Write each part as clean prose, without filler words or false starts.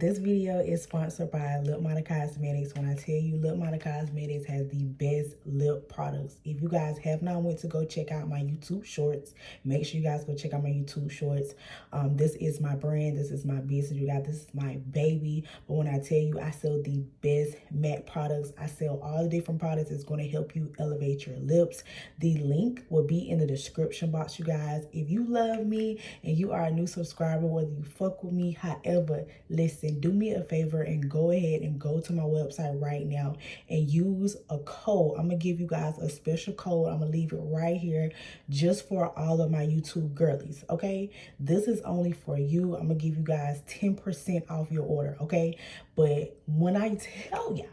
This video is sponsored by Lip Model Cosmetics. When I tell you Lip Model Cosmetics has the best lip products. If you guys have not went to go check out my YouTube shorts, make sure you guys go check out my YouTube shorts. This is my brand. This is my business. You guys, this is my baby. But when I tell you I sell the best matte products, I sell all the different products. It's going to help you elevate your lips. The link will be in the description box, you guys. If you love me and you are a new subscriber, whether you fuck with me, however, listen, do me a favor and go ahead and go to my website right now and use a code. I'm gonna give you guys a special code. I'm gonna leave it right here just for all of my YouTube girlies, okay? This is only for you. I'm gonna give you guys 10% off your order, okay? But when I tell y'all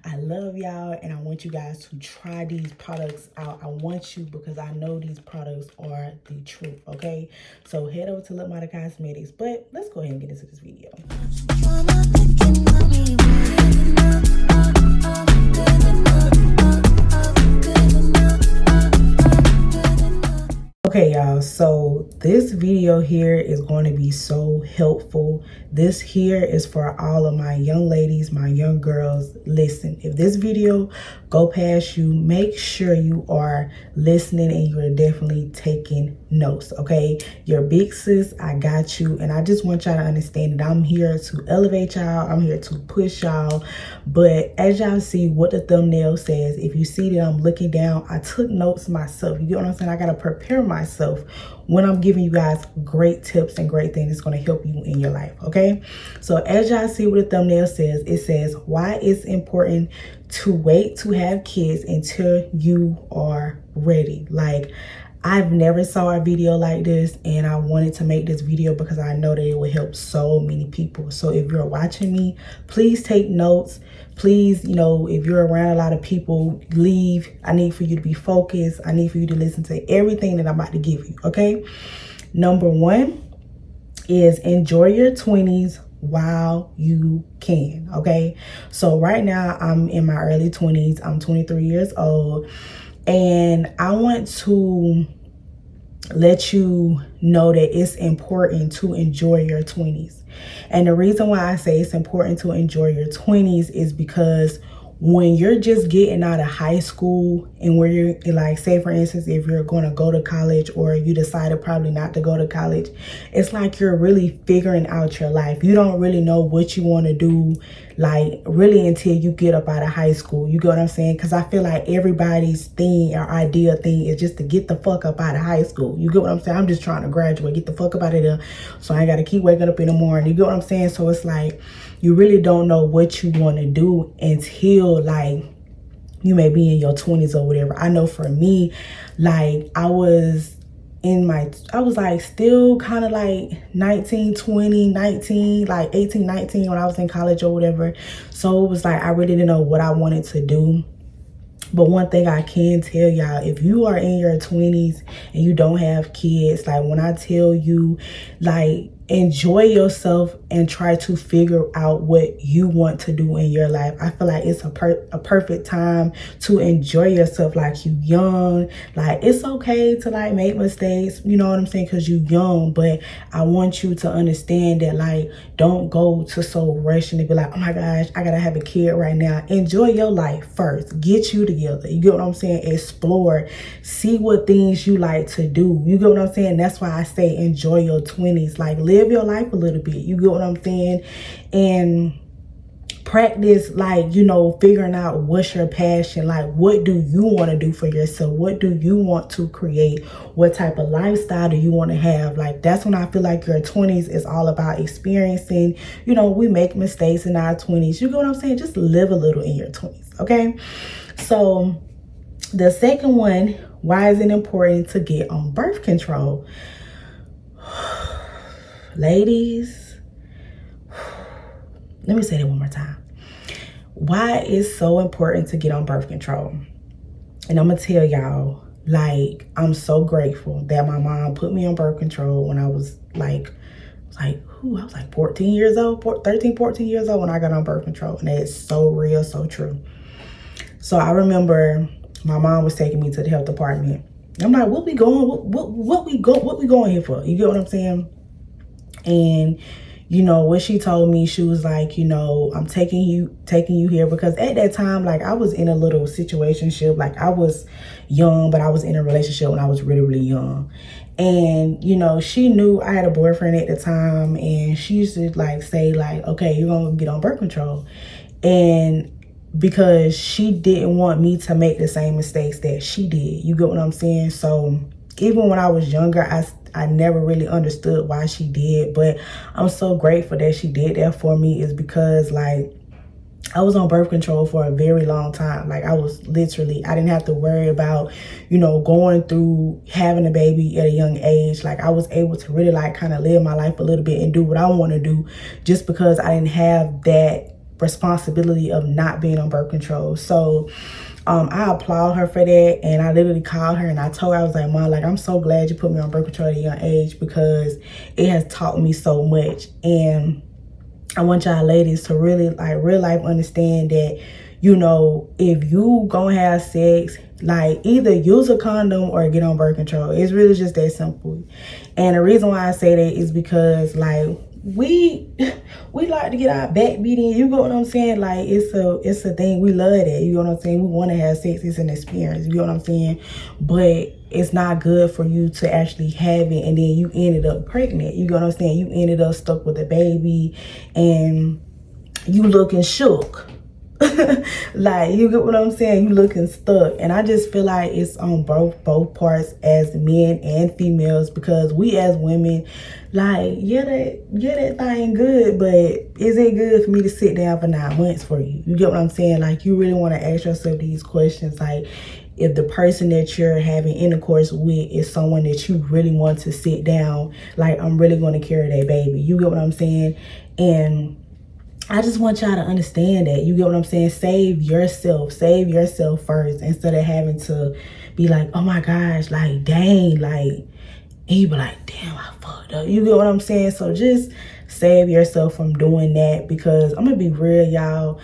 I love y'all and I want you guys to try these products out. I want you because I know these products are the truth, okay? So head over to Lip Model Cosmetics. But let's go ahead and get into this video. Okay, y'all, so this video here is going to be so helpful. This here is for all of my young ladies, my young girls. Listen, if this video go past you, make sure you are listening and you are definitely taking notes, okay? Your big sis, I got you, and I just want y'all to understand that I'm here to elevate y'all. I'm here to push y'all. But as y'all see what the thumbnail says, if you see that I'm looking down, I took notes myself. You get what I'm saying? I got to prepare myself when I'm giving you guys great tips and great things that's going to help you in your life, okay? So as y'all see what the thumbnail says, it says why it's important to wait to have kids until you are ready. Like, I've never saw a video like this, and I wanted to make this video because I know that it will help so many people. So if you're watching me, please take notes. Please, you know, if you're around a lot of people, leave. I need for you to be focused. I need for you to listen to everything that I'm about to give you, okay? Number one is enjoy your 20s while you can, okay? So right now I'm in my early 20s. I'm 23 years old, and I want to let you know that it's important to enjoy your 20s. And the reason why I say it's important to enjoy your 20s is because when you're just getting out of high school and where you're like, say for instance, if you're going to go to college or you decided probably not to go to college, it's like you're really figuring out your life. You don't really know what you want to do, like really until you get up out of high school. You get what I'm saying? Because I feel like everybody's thing or idea thing is just to get the fuck up out of high school. You get what I'm saying? I'm just trying to graduate, get the fuck up out of there so I ain't got to keep waking up in the morning. You get what I'm saying? So it's like you really don't know what you want to do until like you may be in your 20s or whatever. I know for me, like I was like still kind of like 19, 20, 19, like 18, 19 when I was in college or whatever. So it was like I really didn't know what I wanted to do. But one thing I can tell y'all, if you are in your 20s and you don't have kids, like when I tell you, like, enjoy yourself and try to figure out what you want to do in your life. I feel like it's a perfect time to enjoy yourself. Like, you young, like it's okay to like make mistakes, you know what I'm saying, because you young. But I want you to understand that, like, don't go to so rushing to be like, oh my gosh, I gotta have a kid right now. Enjoy your life first. Get you together. You get what I'm saying? Explore, see what things you like to do. You get what I'm saying? That's why I say enjoy your 20s. Like, live your life a little bit. You get what I'm saying? And practice, like, you know, figuring out what's your passion. Like, what do you want to do for yourself? What do you want to create? What type of lifestyle do you want to have? Like, that's when I feel like your 20s is all about experiencing. You know, we make mistakes in our 20s. You get what I'm saying? Just live a little in your 20s, okay? So the second one, why is it important to get on birth control? Ladies, let me say that one more time. Why it's so important to get on birth control? And I'm gonna tell y'all, like, I'm so grateful that my mom put me on birth control when I was I was like 14 years old, 13, 14 years old when I got on birth control. And that's so real, so true. So I remember my mom was taking me to the health department. I'm like, what we going here for? You get what I'm saying? And you know, what she told me, she was like, you know, I'm taking you here because at that time, like, I was in a little situationship. Like, I was young, but I was in a relationship when I was really, really young. And, you know, she knew I had a boyfriend at the time, and she used to like say like, okay, you're gonna get on birth control. And because she didn't want me to make the same mistakes that she did. You get what I'm saying? So even when I was younger, I never really understood why she did, but I'm so grateful that she did that for me, is because like I was on birth control for a very long time. Like, I was literally, I didn't have to worry about, you know, going through having a baby at a young age. Like, I was able to really like kind of live my life a little bit and do what I want to do, just because I didn't have that responsibility of not being on birth control. So I applaud her for that. And I literally called her and I told her, I was like, Mom, like, I'm so glad you put me on birth control at a young age, because it has taught me so much. And I want y'all ladies to really like real life understand that, you know, if you gonna have sex, like, either use a condom or get on birth control. It's really just that simple. And the reason why I say that is because like we like to get our back beat in. You know what I'm saying? Like, it's a thing. We love that. You know what I'm saying? We want to have sex. It's an experience. You know what I'm saying? But it's not good for you to actually have it and then you ended up pregnant. You know what I'm saying? You ended up stuck with a baby and you looking shook. Like, you get what I'm saying? You looking stuck. And I just feel like it's on both parts, as men and females, because we as women, like, yeah, that thing good, but is it good for me to sit down for 9 months for you? You get what I'm saying? Like, you really want to ask yourself these questions. Like, if the person that you're having intercourse with is someone that you really want to sit down, like, I'm really going to carry that baby. You get what I'm saying? And I just want y'all to understand that. You get what I'm saying? Save yourself first, instead of having to be like, oh my gosh, like, dang, like, and you be like, damn, I fucked up. You get what I'm saying? So just save yourself from doing that, because I'm gonna be real, y'all.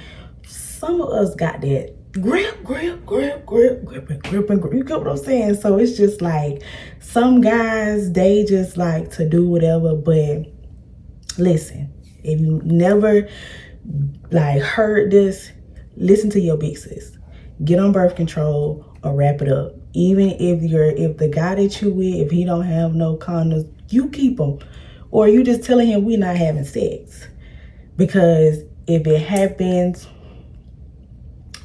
Some of us got that grip. You get what I'm saying? So it's just like, some guys, they just like to do whatever. But listen, if you never like heard this, listen to your big sis. Get on birth control or wrap it up. Even if the guy that you with, if he don't have no condoms, you keep them, or you just telling him we not having sex. Because if it happens,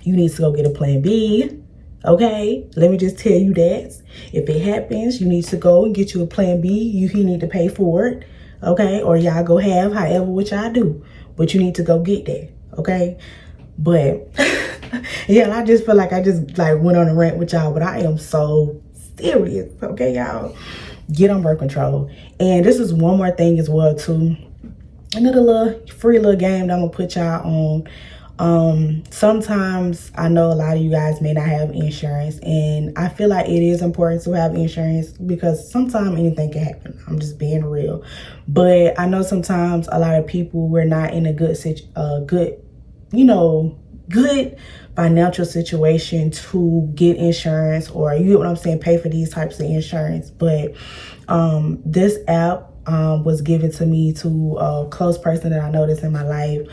you need to go get a plan B. Okay, let me just tell you that. If it happens, you need to go and get you a plan B. He need to pay for it. Okay, or y'all go have however what y'all do, but you need to go get that. Okay, but yeah, I just feel like I just like went on a rant with y'all, but I am so serious. Okay, y'all, get on birth control. And this is one more thing as well too, another little free little game that I'm gonna put y'all on. Sometimes I know a lot of you guys may not have insurance, and I feel like it is important to have insurance, because sometimes anything can happen. I'm just being real. But I know sometimes a lot of people, we're not in a good financial situation to get insurance, or you get what I'm saying, pay for these types of insurance. But this app was given to me to a close person that I noticed in my life.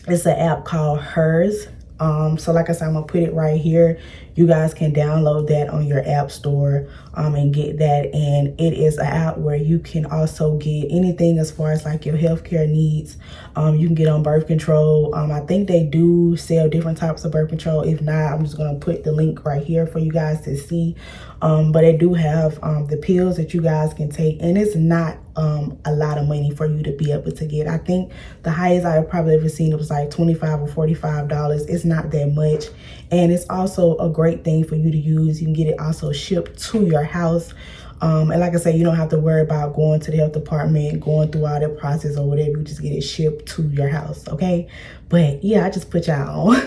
It's an app called Hers. So like I said, I'm gonna put it right here. You guys can download that on your app store and get that. And it is an app where you can also get anything as far as like your healthcare needs. You can get on birth control. I think they do sell different types of birth control. If not, I'm just gonna put the link right here for you guys to see. But they do have the pills that you guys can take, and it's not a lot of money for you to be able to get. I think the highest I've probably ever seen, it was like $25 or $45. It's not that much, and it's also a great thing for you to use. You can get it also shipped to your house. And like I said, you don't have to worry about going to the health department, going through all that process or whatever. You just get it shipped to your house, okay? But yeah, I just put y'all on.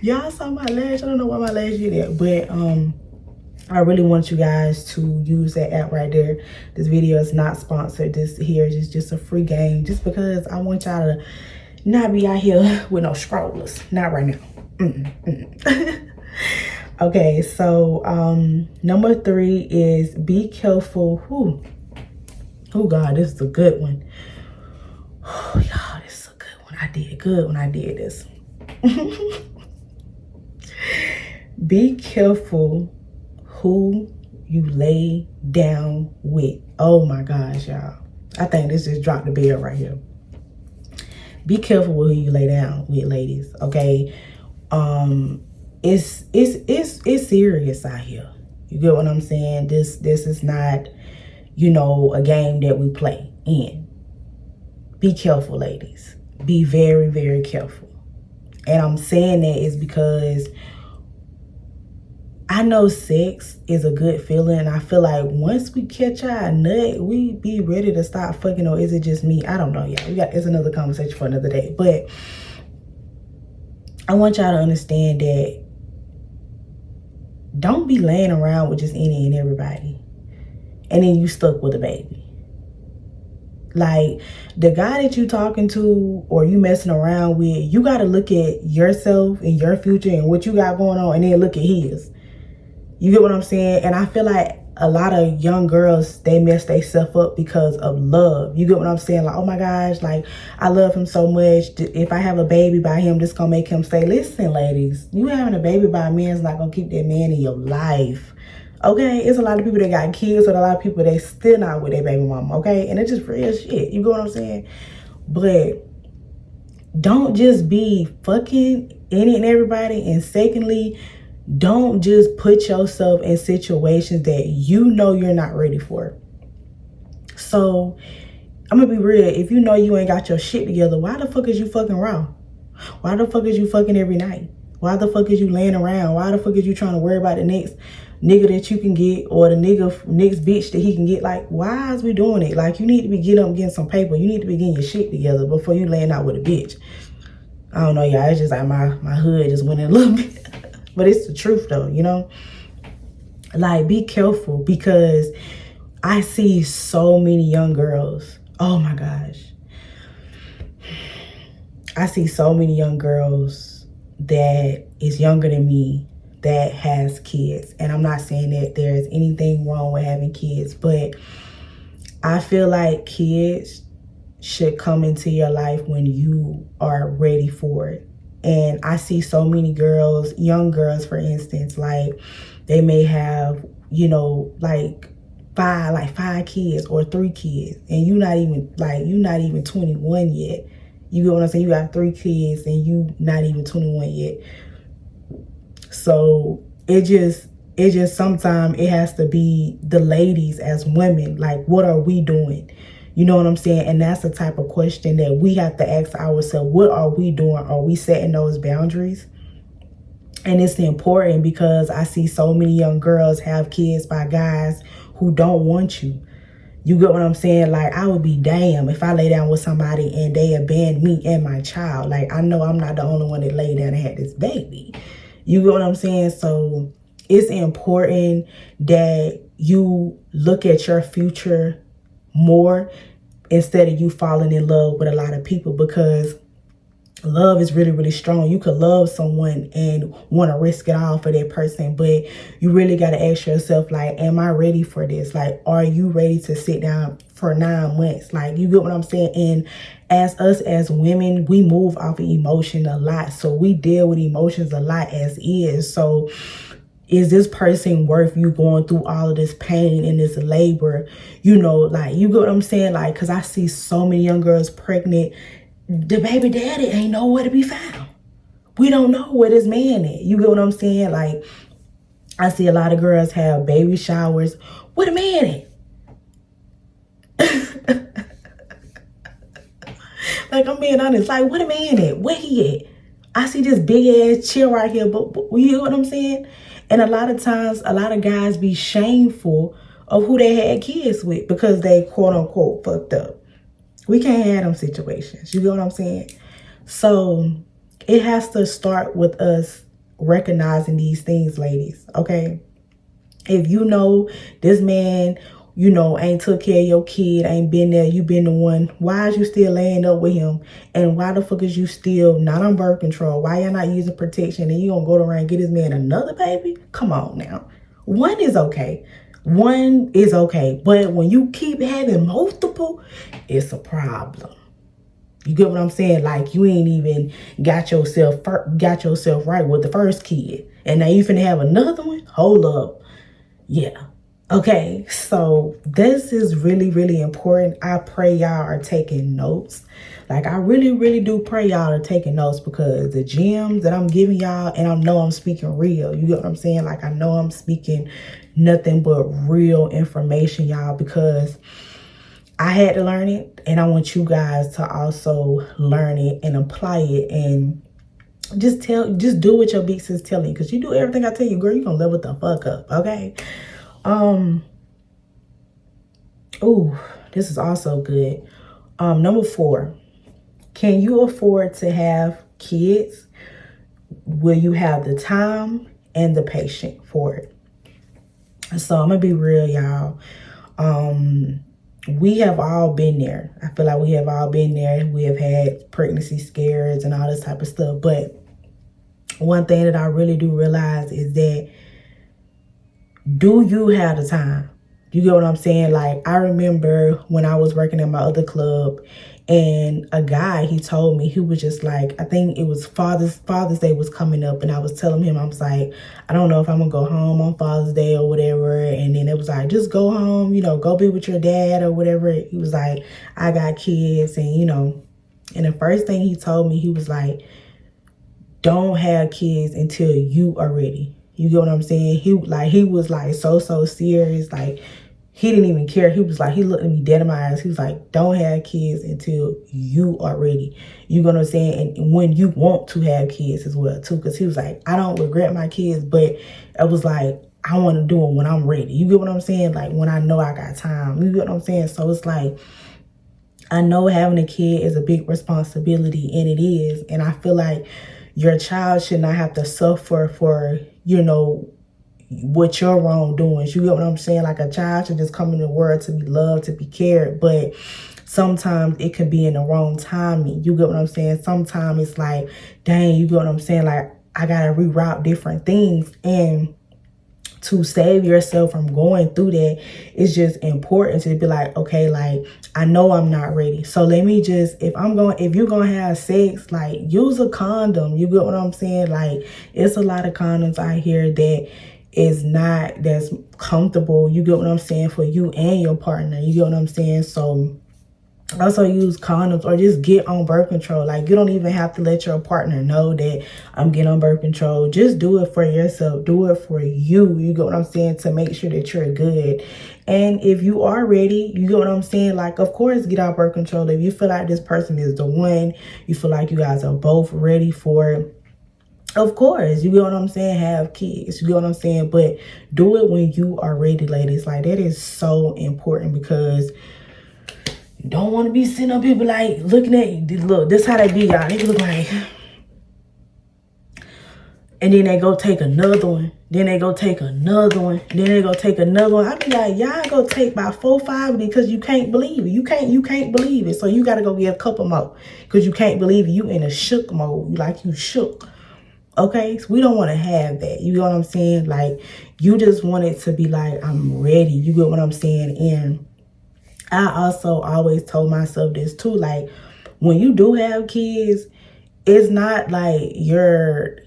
Y'all saw my lash. I don't know why my lash did that, but I really want you guys to use that app right there. This video is not sponsored. This here is just a free game, just because I want y'all to not be out here with no strollers. Not right now. Okay, so number 3 is be careful Oh God, this is a good one. Oh y'all, this is a good one. I did good when I did this. Be careful who you lay down with. Oh my gosh, y'all. I think this just dropped the bell right here. Be careful with who you lay down with, ladies. Okay. It's serious out here. You get what I'm saying? This is not, you know, a game that we play in. Be careful, ladies. Be very, very careful. And I'm saying that is because I know sex is a good feeling. And I feel like once we catch our nut, we be ready to stop fucking, or is it just me? I don't know, y'all. It's another conversation for another day. But I want y'all to understand that don't be laying around with just any and everybody. And then you stuck with a baby. Like, the guy that you talking to or you messing around with, you got to look at yourself and your future and what you got going on, and then look at his. You get what I'm saying? And I feel like a lot of young girls, they mess themselves up because of love. You get what I'm saying? Like, oh my gosh, like, I love him so much. If I have a baby by him, this gonna make him stay. Listen, ladies, you having a baby by a man is not gonna keep that man in your life. Okay? It's a lot of people that got kids, but a lot of people, they still not with their baby mama. Okay? And it's just real shit. You get what I'm saying? But don't just be fucking any and everybody. And secondly, don't just put yourself in situations that you know you're not ready for. So, I'm gonna be real. If you know you ain't got your shit together, why the fuck is you fucking raw? Why the fuck is you fucking every night? Why the fuck is you laying around? Why the fuck is you trying to worry about the next nigga that you can get, or the next bitch that he can get? Like, why is we doing it? Like, you need to be getting some paper. You need to be getting your shit together before you laying out with a bitch. I don't know, y'all. It's just like my hood just went in a little bit. But it's the truth though, you know? Like, be careful, because I see so many young girls. Oh my gosh. I see so many young girls that is younger than me that has kids. And I'm not saying that there's anything wrong with having kids, but I feel like kids should come into your life when you are ready for it. And I see so many girls, young girls, for instance, like they may have, you know, like five kids or 3 kids, and you're not even 21 yet. You get what I'm saying? You got 3 kids and you not even 21 yet. So it just sometimes it has to be the ladies as women. Like, what are we doing? You know what I'm saying? And that's the type of question that we have to ask ourselves. What are we doing? Are we setting those boundaries? And it's important because I see so many young girls have kids by guys who don't want you. You get what I'm saying? Like, I would be damned if I lay down with somebody and they abandon me and my child. Like, I know I'm not the only one that laid down and had this baby. You get what I'm saying? So it's important that you look at your future more instead of you falling in love with a lot of people, because love is really, really strong. You could love someone and want to risk it all for that person, but you really got to ask yourself, like, am I ready for this? Like, are you ready to sit down for 9 months? Like, you get what I'm saying? And as us as women, we move off of emotion a lot, so we deal with emotions a lot as is. So is this person worth you going through all of this pain and this labor? You know, like, you get what I'm saying? Like, because I see so many young girls pregnant. The baby daddy ain't nowhere to be found. We don't know where this man is. You get what I'm saying? Like, I see a lot of girls have baby showers. Where the man at? Like, I'm being honest. Like, where the man at? Where he at? I see this big ass chair right here, but you know what I'm saying? And a lot of times, a lot of guys be shameful of who they had kids with because they quote unquote fucked up. We can't have them situations. You get what I'm saying? So it has to start with us recognizing these things, ladies. Okay? If you know this man, you know, ain't took care of your kid, ain't been there, you been the one, why is you still laying up with him? And why the fuck is you still not on birth control? Why y'all not using protection? And you gonna go around and get this man another baby? Come on now. One is okay. One is okay, but when you keep having multiple, it's a problem. You get what I'm saying? Like, you ain't even got yourself right with the first kid, and now you finna have another one. Hold up. Yeah. Okay, so this is really, really important. I pray y'all are taking notes. Like, I really, really do pray y'all are taking notes, because the gems that I'm giving y'all, and I know I'm speaking real. You get what I'm saying? Like, I know I'm speaking nothing but real information, y'all, because I had to learn it, and I want you guys to also learn it and apply it, and just do what your beats is telling you, because you do everything I tell you, girl, you're gonna level the fuck up. Okay. Oh, this is also good. Number 4, can you afford to have kids? Will you have the time and the patience for it? So I'm gonna be real, y'all. We have all been there. I feel like we have all been there. We have had pregnancy scares and all this type of stuff. But one thing that I really do realize is that, do you have the time? You get what I'm saying? Like, I remember when I was working at my other club, and a guy, he told me, he was just like, I think it was Father's Day was coming up, and I was telling him, I was like, I don't know if I'm gonna go home on Father's Day or whatever. And then it was like, just go home, go be with your dad or whatever. He was like, I got kids, and and the first thing he told me, he was like, don't have kids until you are ready. You get what I'm saying? He was like so serious. Like, he didn't even care. He was like, he looked at me dead in my eyes. He was like, don't have kids until you are ready. You know what I'm saying? And when you want to have kids as well too. Because he was like, I don't regret my kids, but I was like, I want to do them when I'm ready. You get what I'm saying? Like, when I know I got time. You get what I'm saying? So it's like, I know having a kid is a big responsibility, and it is. And I feel like your child should not have to suffer for, what your wrongdoings. You get what I'm saying? Like, a child should just come in the world to be loved, to be cared. But sometimes it could be in the wrong timing. You get what I'm saying? Sometimes it's like, dang, you get what I'm saying? Like, I got to reroute different things. And to save yourself from going through that, it's just important to be like, okay, like, I know I'm not ready. So let me just, if you're going to have sex, like, use a condom. You get what I'm saying? Like, it's a lot of condoms out here that that's comfortable. You get what I'm saying? For you and your partner. You get what I'm saying? So also use condoms, or just get on birth control. Like, you don't even have to let your partner know that I'm getting on birth control. Just do it for yourself. Do it for you. You get what I'm saying? To make sure that you're good. And if you are ready, you get what I'm saying? Like, of course, get on birth control. If you feel like this person is the one, you feel like you guys are both ready for it, of course, you get what I'm saying? Have kids. You get what I'm saying? But do it when you are ready, ladies. Like, that is so important, because you don't want to be sitting up people like looking at you. Look, this how they be, y'all. They look like, and then they go take another one. Then they go take another one. Then they go take another one. I be like, y'all go take about 4 or 5 because you can't believe it. You can't believe it. So you got to go get a couple more, because you can't believe it. You in a shook mode. You shook. Okay, so we don't want to have that. You know what I'm saying? Like, you just want it to be like, I'm ready. You get what I'm saying? And I also always told myself this too. Like, when you do have kids, it's not like your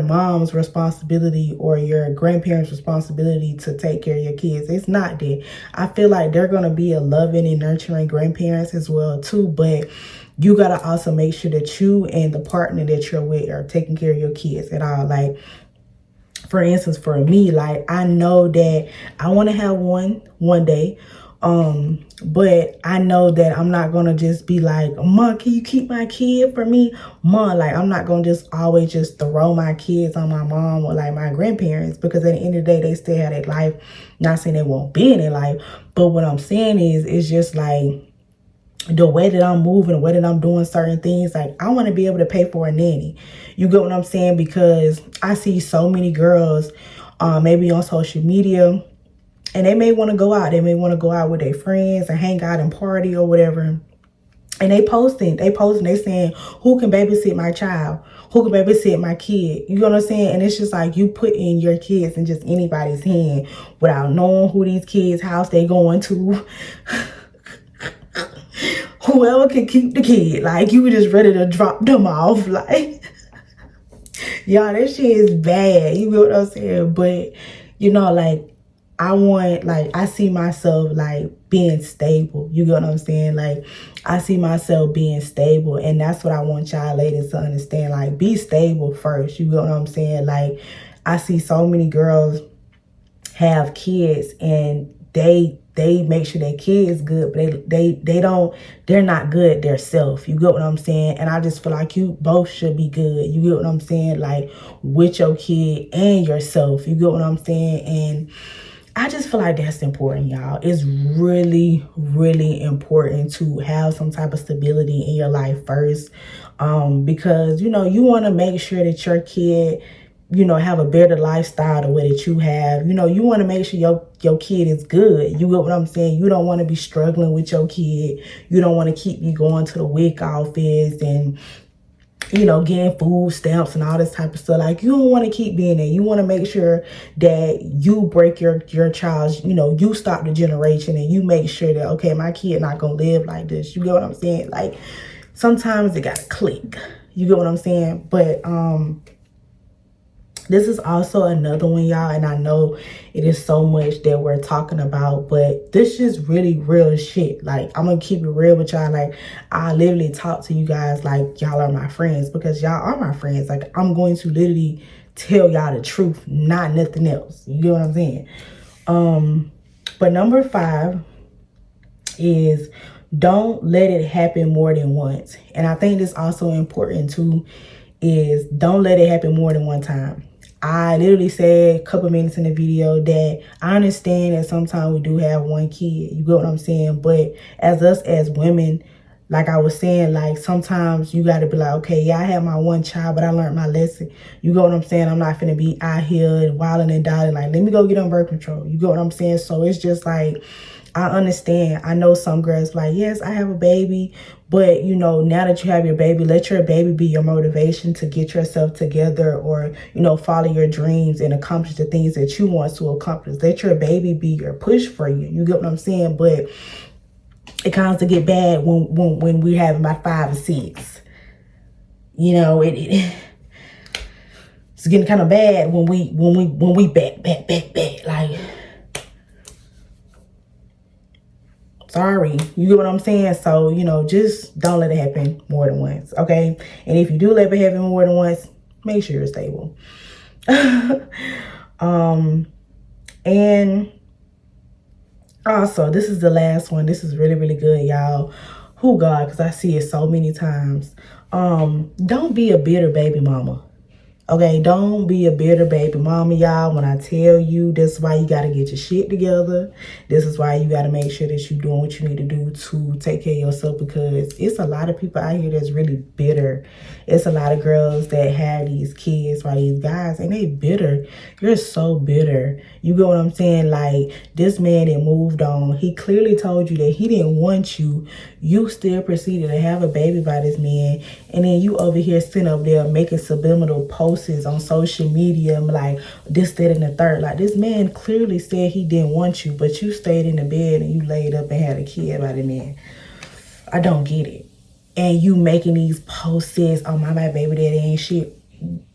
mom's responsibility or your grandparents' responsibility to take care of your kids. It's not that. I feel like they're going to be a loving and nurturing grandparents as well too, but you got to also make sure that you and the partner that you're with are taking care of your kids at all. Like, for instance, for me, like, I know that I want to have one day. But I know that I'm not gonna just be like, Mom, can you keep my kid for me? Mom, like, I'm not gonna just always just throw my kids on my mom or like my grandparents, because at the end of the day, they still have their life. Not saying they won't be in their life, but what I'm saying is, it's just like, the way that I'm moving, the way that I'm doing certain things, like, I want to be able to pay for a nanny. You get what I'm saying? Because I see so many girls, maybe on social media, and they may want to go out. They may want to go out with their friends and hang out and party or whatever. And they posting, they saying, who can babysit my child? Who can babysit my kid? You know what I'm saying? And it's just like you put in your kids in just anybody's hand without knowing who these kids' house they going to. Whoever can keep the kid. Like, you were just ready to drop them off. Like, y'all, that shit is bad. You know what I'm saying? But, you know, like, I see myself like being stable. You get what I'm saying? Like, I see myself being stable, and that's what I want y'all ladies to understand. Like, be stable first. You get what I'm saying? Like, I see so many girls have kids and they make sure their kid is good, but they're not good themselves. You get what I'm saying? And I just feel like you both should be good. You get what I'm saying? Like, with your kid and yourself. You get what I'm saying? And I just feel like that's important, y'all. It's really, really important to have some type of stability in your life first. Because, you know, you want to make sure that your kid, you know, have a better lifestyle the way that you have. You know, you want to make sure your kid is good. You get what I'm saying? You don't want to be struggling with your kid. You don't want to keep you going to the WIC office and, you know, getting food stamps and all this type of stuff. Like, you don't want to keep being there. You want to make sure that you break your child's, you know, you stop the generation and you make sure that, okay, my kid not going to live like this. You get what I'm saying? Like, sometimes it got to click. You get what I'm saying? But, this is also another one, y'all, and I know it is so much that we're talking about, but this is really real shit. Like, I'm gonna keep it real with y'all. Like, I literally talk to you guys like y'all are my friends, because y'all are my friends. Like, I'm going to literally tell y'all the truth, not nothing else. You get what I'm saying? But number 5 is don't let it happen more than once. And I think this also important too, is don't let it happen more than one time. I literally said a couple minutes in the video that I understand that sometimes we do have one kid. You get what I'm saying? But as us as women, like I was saying, like, sometimes you got to be like, okay, yeah, I had my one child, but I learned my lesson. You get what I'm saying? I'm not finna be out here and wilding and dying. Like, let me go get on birth control. You get what I'm saying? So it's just like, I understand. I know some girls like, yes, I have a baby, but, you know, now that you have your baby, let your baby be your motivation to get yourself together, or, you know, follow your dreams and accomplish the things that you want to accomplish. Let your baby be your push for you. You get what I'm saying? But it kind of get bad when we have about 5 or 6. You know, it's getting kind of bad when we back. Like, sorry, you get what I'm saying? So, you know, just don't let it happen more than once, okay? And if you do let it happen more than once, make sure you're stable. And also, this is the last one. This is really, really good, y'all. Oh, God, because I see it so many times. Don't be a bitter baby mama. Okay, don't be a bitter baby mama, y'all. When I tell you, this is why you got to get your shit together. This is why you got to make sure that you're doing what you need to do to take care of yourself, because it's a lot of people out here that's really bitter. It's a lot of girls that have these kids by these guys, and they bitter. You're so bitter. You get what I'm saying? Like, this man that moved on, he clearly told you that he didn't want you. You still proceeded to have a baby by this man, and then you over here sitting up there making subliminal posts on social media, like this, that, and the third. Like, this man clearly said he didn't want you, but you stayed in the bed and you laid up and had a kid by the man. I don't get it. And you making these posts, oh, my baby daddy ain't shit.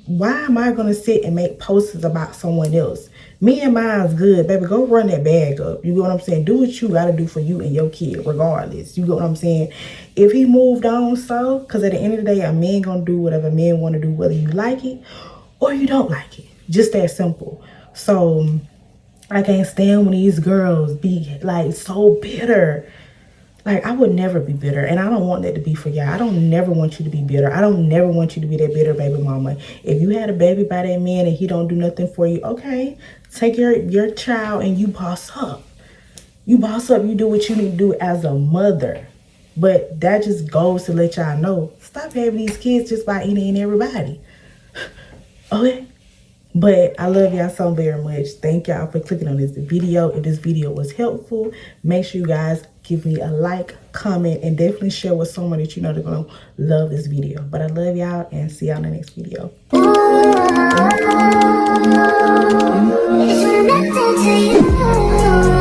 Why am I gonna sit and make posts about someone else? Me and mine's good, baby. Go run that bag up. You get what I'm saying? Do what you gotta do for you and your kid, regardless. You get what I'm saying? If he moved on, so, because at the end of the day, a man gonna do whatever men want to do, whether you like it or you don't like it. Just that simple. So I can't stand when these girls be like so bitter. Like, I would never be bitter, and I don't want that to be for y'all. I don't never want you to be bitter. I don't never want you to be that bitter baby mama. If you had a baby by that man and he don't do nothing for you, okay, take your child and you boss up. You boss up, you do what you need to do as a mother. But that just goes to let y'all know, stop having these kids just by any and everybody. Okay? But I love y'all so very much. Thank y'all for clicking on this video. If this video was helpful, make sure you guys give me a like, comment, and definitely share with someone that you know they're gonna love this video. But I love y'all, and see y'all in the next video. It's connected to you.